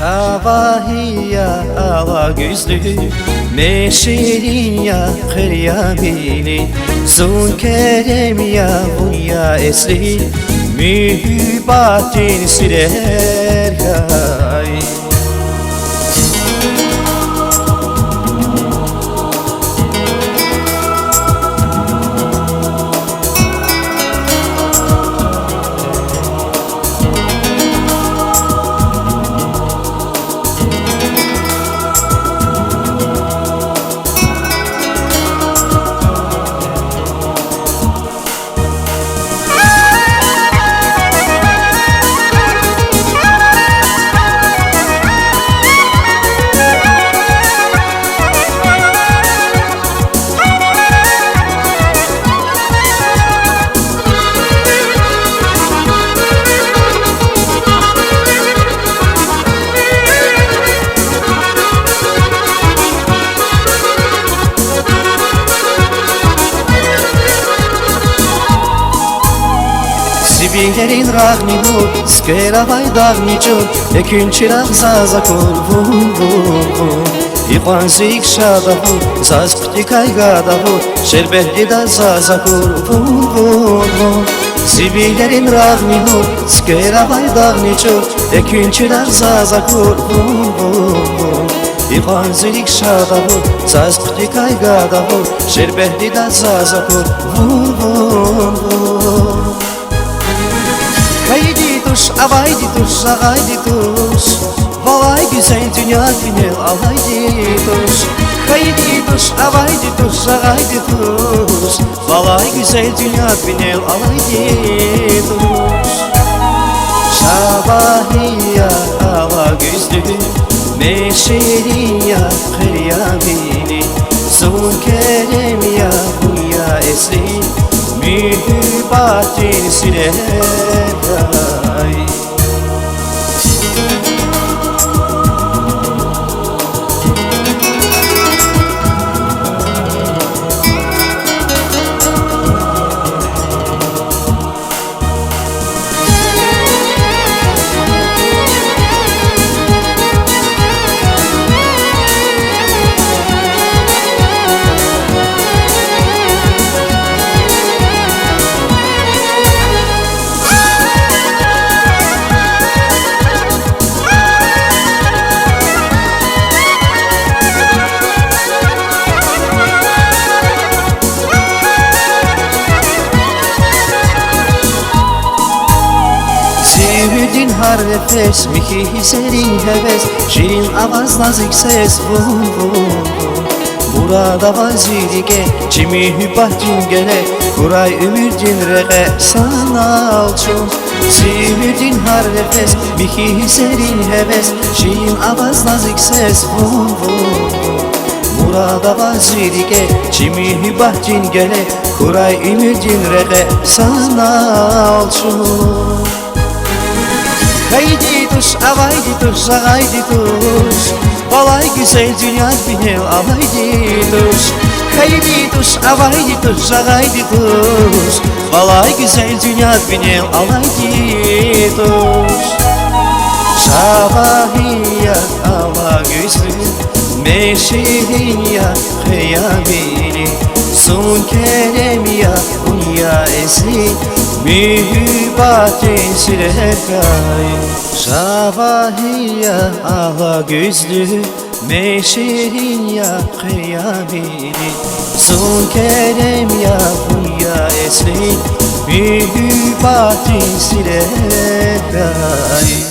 Şabahiya ala gözlü Meşerin ya kıryamini Zun kerem ya bunya esri Mühübatin sirer hay Sibingerin ragninu, skera vaydagnicu Ekün çıraq zazakul vum vum vum İqvan zik şadahu, zaz ptikay gadahu Şerbehli da zazakul vum vum vum Sibingerin ragninu, skera vaydagnicu Ekün çıraq zazakul vum vum vum İqvan zik şadahu, zaz ptikay gadahu Şerbehli da zazakul vum vum vum Haydi tuş, avaydi tuş, ağaydi tuş Valay güzel dünya günel alaydi tuş Haydi tuş, avaydi tuş, ağaydi tuş Valay güzel dünya günel alaydi tuş Şabahiya ala gözlü Meşerin ya kıryamini Zun kerem ya bunya esri Mühübatin sirer hay Sevildin har nefes, mihi serin heves Şirin avaz nazik ses vum vum vum Burada vazirike, çimi hübahtin gele Kuray ümürdin rege, sana alçun Sevildin har nefes, mihi serin heves Şirin avaz nazik ses vum vum vum Burada vazirike, çimi hübahtin gele Kuray ümürdin rege, sana alçun Haydi tuş, avaydi tuş, ağaydi tuş Valay güzel dünya binel alaydi tuş Haydi tuş, avaydi tuş, ağaydi tuş Valay güzel dünya binel alaydi tuş Şabahiya ala gözlü Meşerin ya kıyamini Sun kerem ya bunya esri Mühübatin sirer hay Şabahiya ala gözlü Meşerin ya kıyamini Sun kerem ya bunya esri Mühübatin sirer hay